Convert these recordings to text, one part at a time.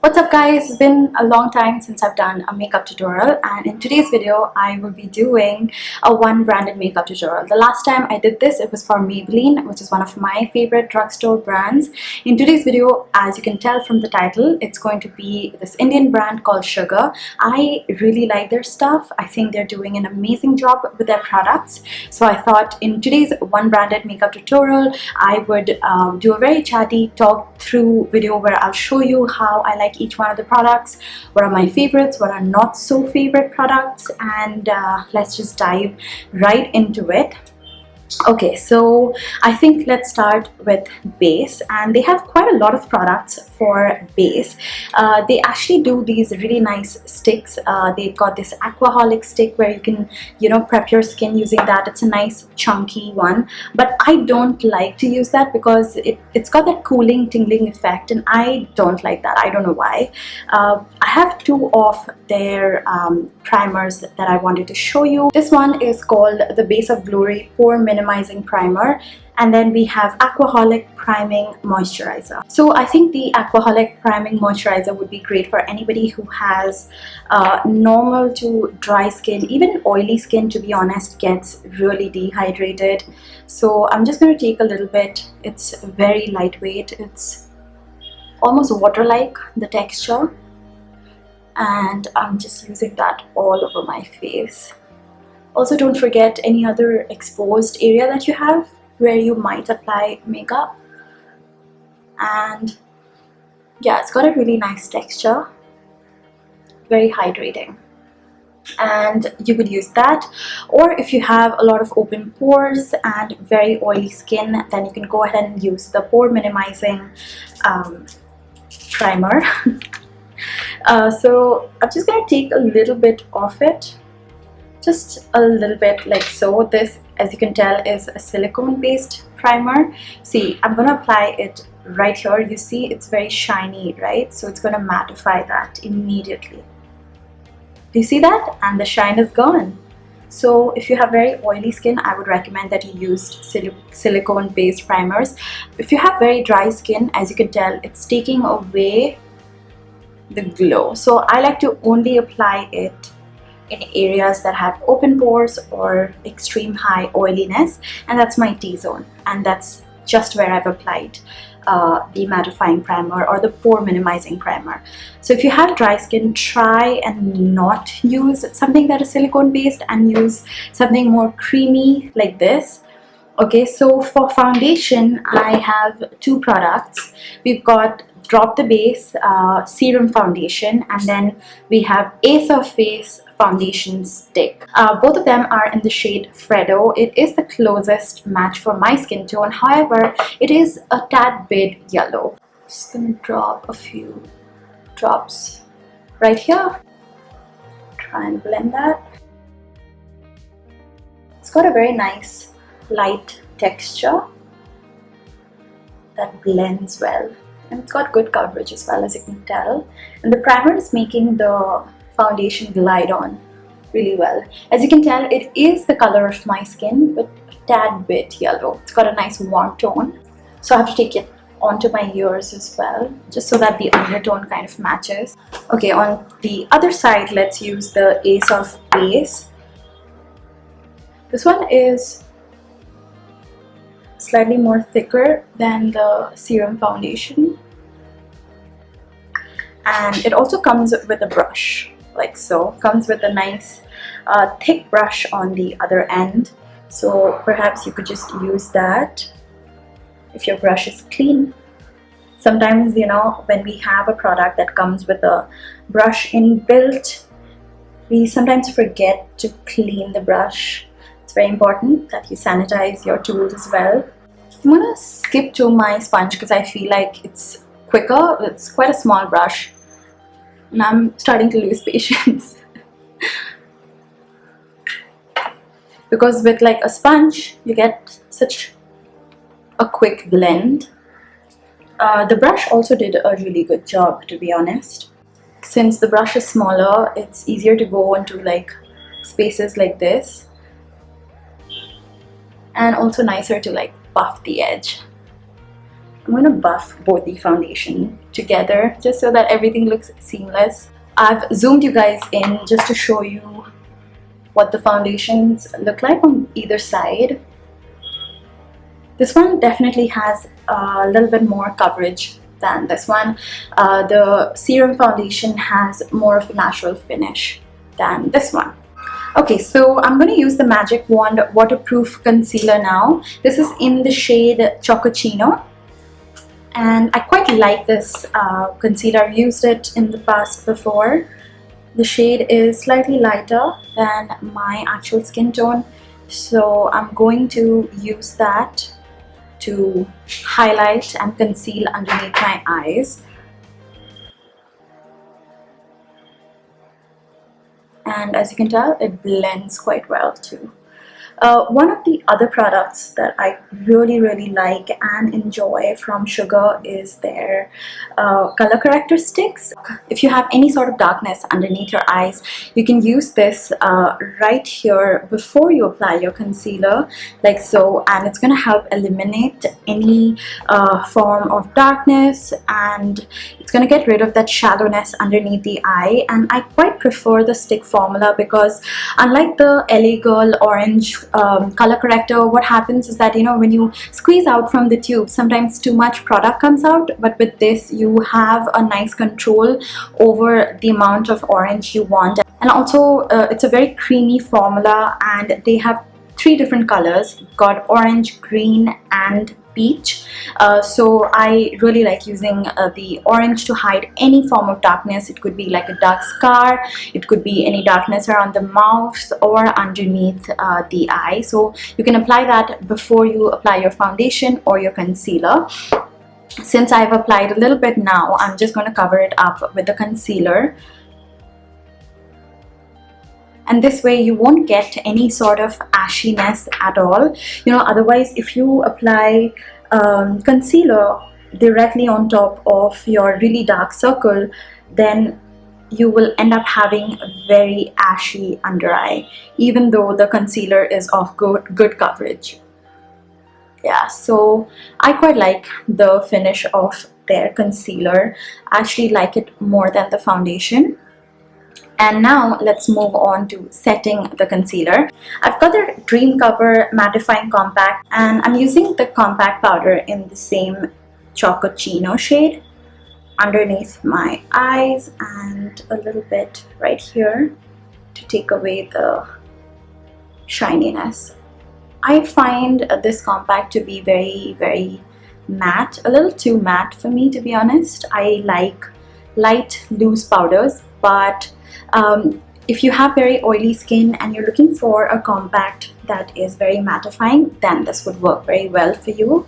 What's up guys, it's been a long time since I've done a makeup tutorial, and in today's video I will be doing a one branded makeup tutorial. The last time I did this, it was for Maybelline, which is one of my favorite drugstore brands. In today's video, as you can tell from the title, it's going to be this Indian brand called Sugar. I really like their stuff. I think they're doing an amazing job with their products. So I thought in today's one branded makeup tutorial, I would do a very chatty talk through video where I'll show you how I like each one of the products, what are my favorites, what are not so favorite products, and let's just dive right into it. Okay, so I think let's start with base, and they have quite a lot of products for base. They actually do these really nice sticks. They've got this Aquaholic stick where you can, prep your skin using that. It's a nice chunky one, but I don't like to use that because it's got that cooling, tingling effect, and I don't like that. I don't know why. I have two of their primers that I wanted to show you. This one is called the Base of Glory Pore Minimizing Primer, and then we have Aquaholic Priming Moisturizer. So I think the Aquaholic Priming Moisturizer would be great for anybody who has normal to dry skin. Even oily skin, to be honest, gets really dehydrated. So I'm just going to take a little bit. It's very lightweight. It's almost water-like, the texture, and I'm just using that all over my face. Also, don't forget any other exposed area that you have where you might apply makeup. And yeah, it's got a really nice texture, very hydrating, and you could use that. Or if you have a lot of open pores and very oily skin, then you can go ahead and use the Pore Minimizing primer. So I'm just going to take a little bit of it, just a little bit like so. This, as you can tell, is a silicone based primer. See, I'm going to apply it right here. You see it's very shiny, right? So it's going to mattify that immediately. Do you see that? And the shine is gone. So if you have very oily skin, I would recommend that you use silicone based primers. If you have very dry skin, as you can tell, it's taking away the glow. So I like to only apply it in areas that have open pores or extreme high oiliness, and that's my T-zone, and that's just where I've applied the mattifying primer or the pore minimizing primer. So if you have dry skin, try and not use something that is silicone based and use something more creamy like this. Okay, so for foundation, I have two products. We've got Drop the Base Serum Foundation, and then we have Ace of Face Foundation Stick. Both of them are in the shade Freddo. It is the closest match for my skin tone. However, it is a tad bit yellow. Just gonna drop a few drops right here. Try and blend that. It's got a very nice light texture that blends well, and it's got good coverage as well, as you can tell, and the primer is making the foundation glide on really well. As you can tell, it is the color of my skin, but a tad bit yellow. It's got a nice warm tone, so I have to take it onto my ears as well, just so that the undertone kind of matches. Okay, on the other side, let's use the Ace of Base. This one is slightly more thicker than the Serum foundation, and it also comes with a brush like so. Comes with a nice thick brush on the other end, so perhaps you could just use that if your brush is clean. Sometimes, when we have a product that comes with a brush inbuilt, we sometimes forget to clean the brush. It's very important that you sanitize your tools as well. I'm gonna skip to my sponge because I feel like it's quicker. It's quite a small brush, and I'm starting to lose patience. Because with like a sponge, you get such a quick blend. The brush also did a really good job, to be honest. Since the brush is smaller, it's easier to go into like spaces like this, and also nicer to like buff the edge. I'm going to buff both the foundation together just so that everything looks seamless. I've zoomed you guys in just to show you what the foundations look like on either side. This one definitely has a little bit more coverage than this one. The Serum foundation has more of a natural finish than this one. Okay, so I'm going to use the Magic Wand waterproof concealer now. This is in the shade Cocochinno, and I quite like this concealer. I've used it in the past before. The shade is slightly lighter than my actual skin tone, so I'm going to use that to highlight and conceal underneath my eyes. And as you can tell, it blends quite well too. One of the other products that I really like and enjoy from Sugar is their color corrector sticks. If you have any sort of darkness underneath your eyes, you can use this right here before you apply your concealer, like so, and it's going to help eliminate any form of darkness, and it's going to get rid of that shallowness underneath the eye. And I quite prefer the stick formula because unlike the LA Girl Orange color corrector, what happens is that, you know, when you squeeze out from the tube, sometimes too much product comes out, but with this you have a nice control over the amount of orange you want. And also it's a very creamy formula, and they have 3 different colors. You've got orange, green and peach. So I really like using the orange to hide any form of darkness. It could be like a dark scar, it could be any darkness around the mouth or underneath the eye. So you can apply that before you apply your foundation or your concealer. Since I've applied a little bit now, I'm just going to cover it up with the concealer. And this way you won't get any sort of ashiness at all. You know, otherwise if you apply concealer directly on top of your really dark circle, then you will end up having very ashy under eye, even though the concealer is of good coverage. Yeah, so I quite like the finish of their concealer. I actually like it more than the foundation. And now let's move on to setting the concealer. I've got the Dream Cover Mattifying Compact, and I'm using the compact powder in the same Cocochinno shade underneath my eyes and a little bit right here to take away the shininess. I find this compact to be very matte, a little too matte for me, to be honest. I like light loose powders, but if you have very oily skin and you're looking for a compact that is very mattifying, then this would work very well for you.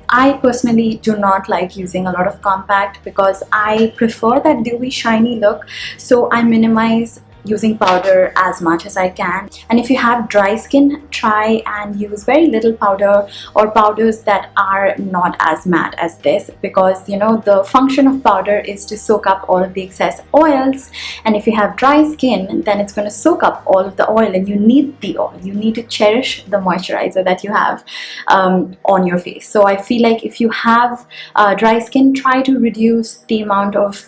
I personally do not like using a lot of compact because I prefer that dewy shiny look, so I minimize using powder as much as I can. And if you have dry skin, try and use very little powder or powders that are not as matte as this, because you know the function of powder is to soak up all of the excess oils, and if you have dry skin, then it's going to soak up all of the oil, and you need the oil. You need to cherish the moisturizer that you have on your face. So I feel like if you have dry skin, try to reduce the amount of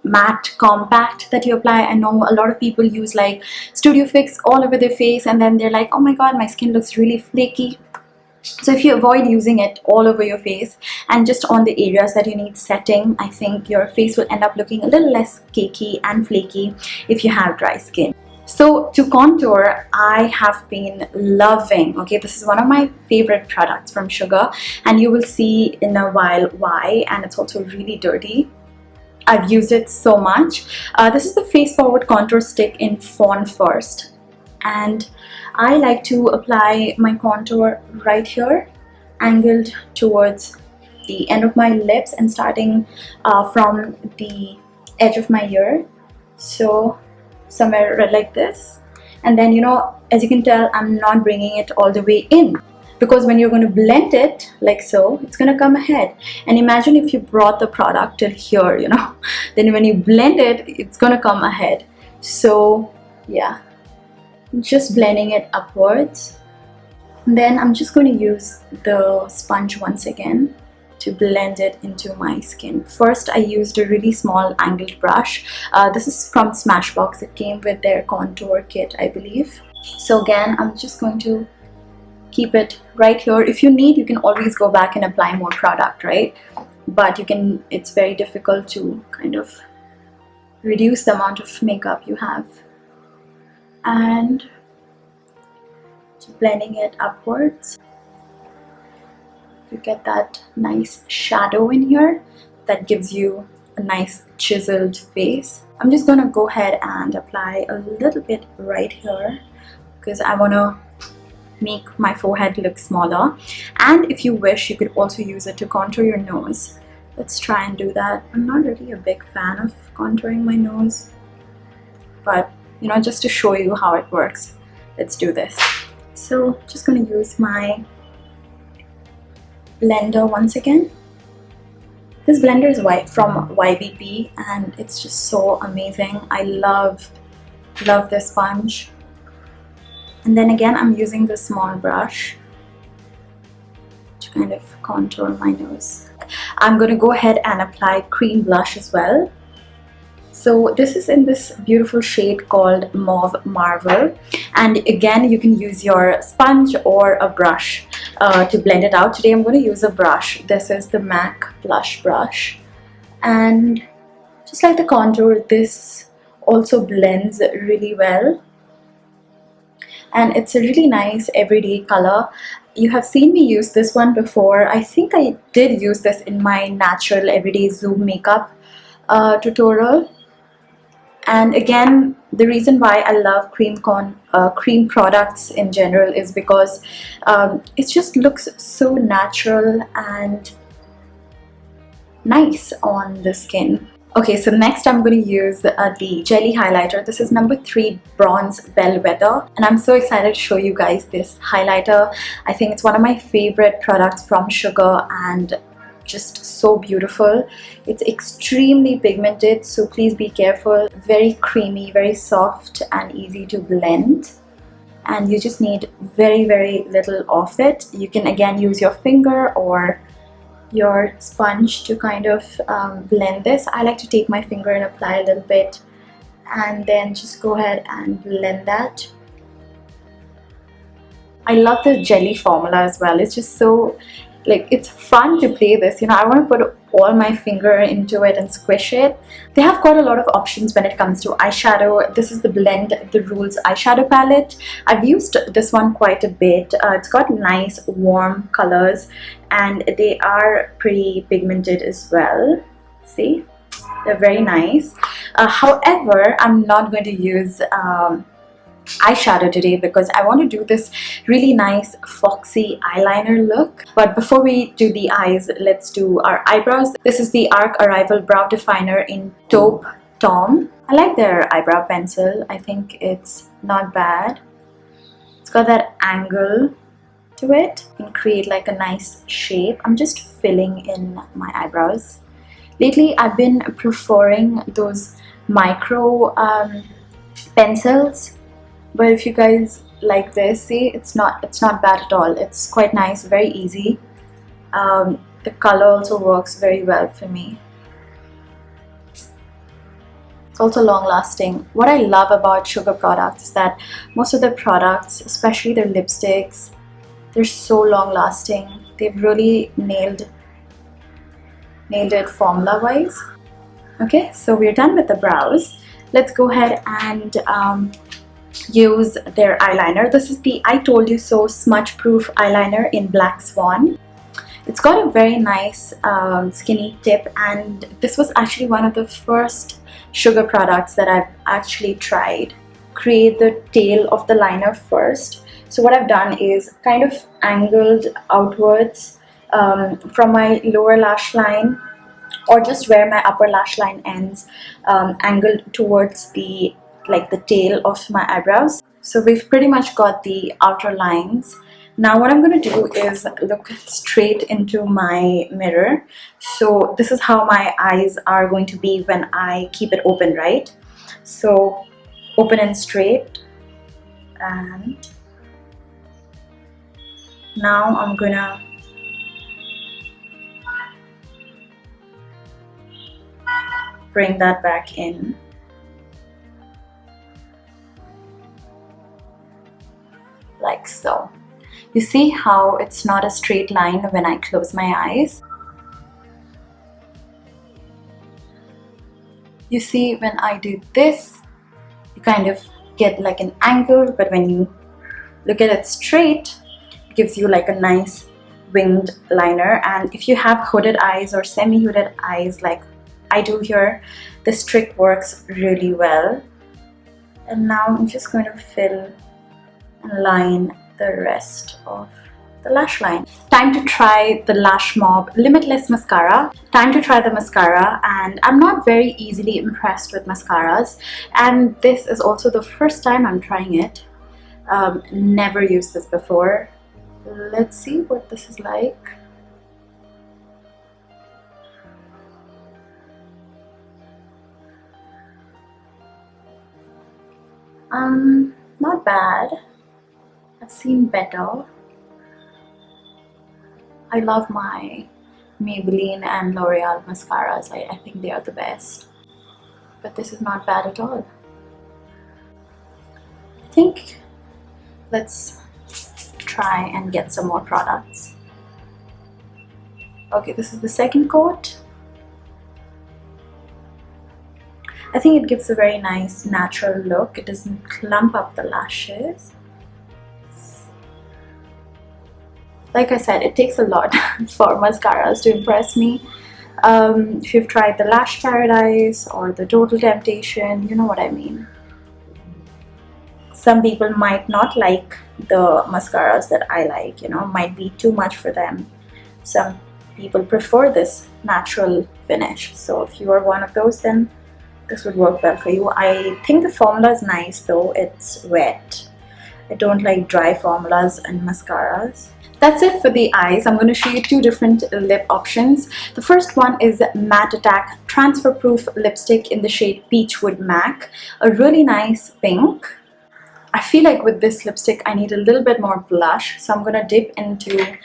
matte compact that you apply. I know a lot of people use like Studio Fix all over their face, and then they're like, oh my god, my skin looks really flaky. So if you avoid using it all over your face and just on the areas that you need setting, I think your face will end up looking a little less cakey and flaky if you have dry skin. So to contour, I have been loving, okay, this is one of my favorite products from Sugar, and you will see in a while why, and it's also really dirty. I've used it so much. This is the Face Forward Contour Stick in Fawn First, and I like to apply my contour right here, angled towards the end of my lips and starting from the edge of my ear, so somewhere right like this. And then, you know, as you can tell, I'm not bringing it all the way in, because when you're going to blend it like so, it's going to come ahead. And imagine if you brought the product till here, you know, then when you blend it, it's going to come ahead. So yeah, just blending it upwards. And then I'm just going to use the sponge once again to blend it into my skin. First, I used a really small angled brush. This is from Smashbox. It came with their contour kit, I believe. So again, I'm just going to keep it right here. If you need, you can always go back and apply more product, right? But you can, it's very difficult to kind of reduce the amount of makeup you have. And just blending it upwards. You get that nice shadow in here that gives you a nice chiseled face. I'm just gonna go ahead and apply a little bit right here because I want to make my forehead look smaller. And if you wish, you could also use it to contour your nose. Let's try and do that. I'm not really a big fan of contouring my nose, but you know, just to show you how it works, let's do this. So just gonna use my blender once again. This blender is from YBP and it's just so amazing. I love this sponge. And then again, I'm using this small brush to kind of contour my nose. I'm going to go ahead and apply cream blush as well. So this is in this beautiful shade called Mauve Marvel. And again, you can use your sponge or a brush to blend it out. Today I'm going to use a brush. This is the MAC blush brush. And just like the contour, this also blends really well. And it's a really nice everyday color. You have seen me use this one before. I think I did use this in my natural everyday Zoom makeup tutorial. And again, the reason why I love cream products in general is because it just looks so natural and nice on the skin. Okay, so next I'm going to use the jelly highlighter. This is number 3 Bronze Bellwether, and I'm so excited to show you guys this highlighter. I think it's one of my favorite products from Sugar and just so beautiful. It's extremely pigmented, so please be careful. Very creamy, very soft and easy to blend. And you just need very little of it. You can again use your finger or your sponge to kind of blend this. I like to take my finger and apply a little bit and then just go ahead and blend that. I love the jelly formula as well. It's just so, like, it's fun to play this. You know, I want to put all my finger into it and squish it. They have quite a lot of options when it comes to eyeshadow. This is the Blend the Rules eyeshadow palette. I've used this one quite a bit. It's got nice warm colors and they are pretty pigmented as well. See, they're very nice. However, I'm not going to use eyeshadow today because I want to do this really nice foxy eyeliner look. But before we do the eyes, let's do our eyebrows. This is the Arc Arrival Brow Definer in Taupe Tom. I like their eyebrow pencil. I think it's not bad. It's got that angle to it and create like a nice shape. I'm just filling in my eyebrows. Lately I've been preferring those micro pencils. But if you guys like this, see, it's not bad at all. It's quite nice, very easy. The color also works very well for me. It's also long lasting. What I love about Sugar products is that most of their products, especially their lipsticks, they're so long lasting. They've really nailed it formula wise. Okay, so we're done with the brows. Let's go ahead and use their eyeliner. This is the I Told You So smudge proof eyeliner in Black Swan. It's got a very nice skinny tip, and this was actually one of the first Sugar products that I've actually tried. Create the tail of the liner first. So what I've done is kind of angled outwards from my lower lash line, or just where my upper lash line ends, angled towards the tail of my eyebrows. So we've pretty much got the outer lines. Now what I'm going to do is look straight into my mirror. So this is how my eyes are going to be when I keep it open, right? So open and straight. And now I'm gonna bring that back in. Like so. You see how it's not a straight line when I close my eyes? You see, when I do this, you kind of get like an angle, but when you look at it straight, it gives you like a nice winged liner. And if you have hooded eyes or semi-hooded eyes like I do here, this trick works really well. And now I'm just going to fill and line the rest of the lash line. Time to try the Lash Mob Limitless Mascara. Time to try the mascara, and I'm not very easily impressed with mascaras, and this is also the first time I'm trying it. Never used this before. Let's see what this is like. Not bad. I've seen better. I love my Maybelline and L'Oreal mascaras. I think they are the best. But this is not bad at all. I think let's try and get some more products. Okay, this is the second coat. I think it gives a very nice natural look. It doesn't clump up the lashes. Like I said, it takes a lot for mascaras to impress me. If you've tried the Lash Paradise or the Total Temptation, you know what I mean. Some people might not like the mascaras that I like, you know, might be too much for them. Some people prefer this natural finish. So if you are one of those, then this would work well for you. I think the formula is nice though, it's wet. I don't like dry formulas and mascaras. That's it for the eyes. I'm going to show you two different lip options. The first one is Matte Attack Transfer Proof Lipstick in the shade Peachwood Mac. A really nice pink. I feel like with this lipstick I need a little bit more blush, so I'm going to dip into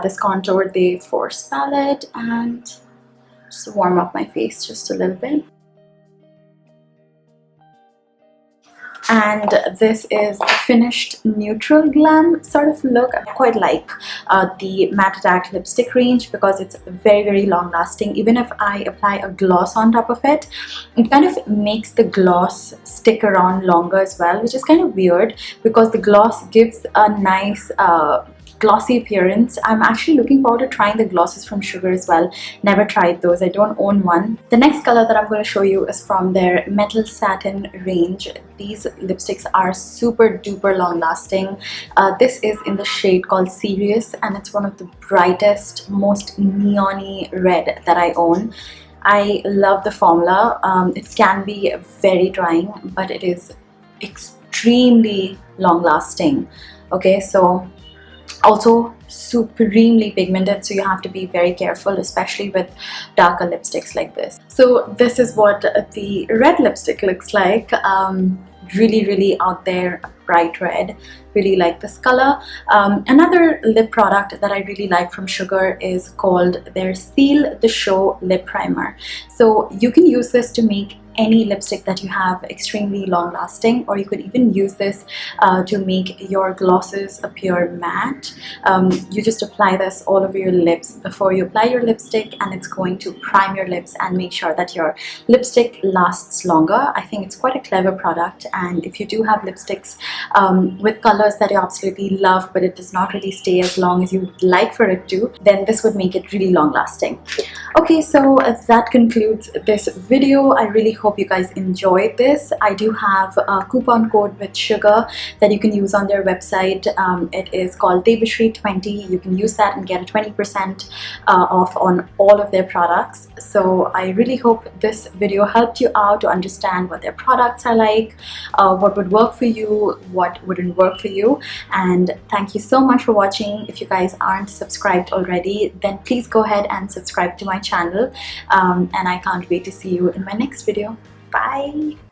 this Contour de Force palette and just warm up my face just a little bit. And this is the finished neutral glam sort of look. I quite like the Matte Attack lipstick range because it's very long lasting. Even if I apply a gloss on top of it, it kind of makes the gloss stick around longer as well, which is kind of weird because the gloss gives a nice glossy appearance. I'm actually looking forward to trying the glosses from Sugar as well. Never tried those. I don't own one. The next color that I'm going to show you is from their Metal Satin range. These lipsticks are super duper long lasting. This is in the shade called Serious, and it's one of the brightest, most neon-y red that I own. I love the formula. It can be very drying, but it is extremely long lasting. Okay, so also supremely pigmented, so you have to be very careful, especially with darker lipsticks like this. So this is what the red lipstick looks like. Really out there, bright red. Really like this color. Another lip product that I really like from Sugar is called their Seal the Show Lip Primer. So you can use this to make any lipstick that you have extremely long lasting, or you could even use this to make your glosses appear matte. You just apply this all over your lips before you apply your lipstick, and it's going to prime your lips and make sure that your lipstick lasts longer. I think it's quite a clever product, and if you do have lipsticks with colors that you absolutely love but it does not really stay as long as you would like for it to, then this would make it really long lasting. Okay, so that concludes this video. I really hope you guys enjoyed this. I do have a coupon code with Sugar that you can use on their website. It is called Debasree20. You can use that and get a 20% off on all of their products. So I really hope this video helped you out to understand what their products are like, what would work for you, what wouldn't work for you. And thank you so much for watching. If you guys aren't subscribed already, then please go ahead and subscribe to my channel. And I can't wait to see you in my next video. Bye!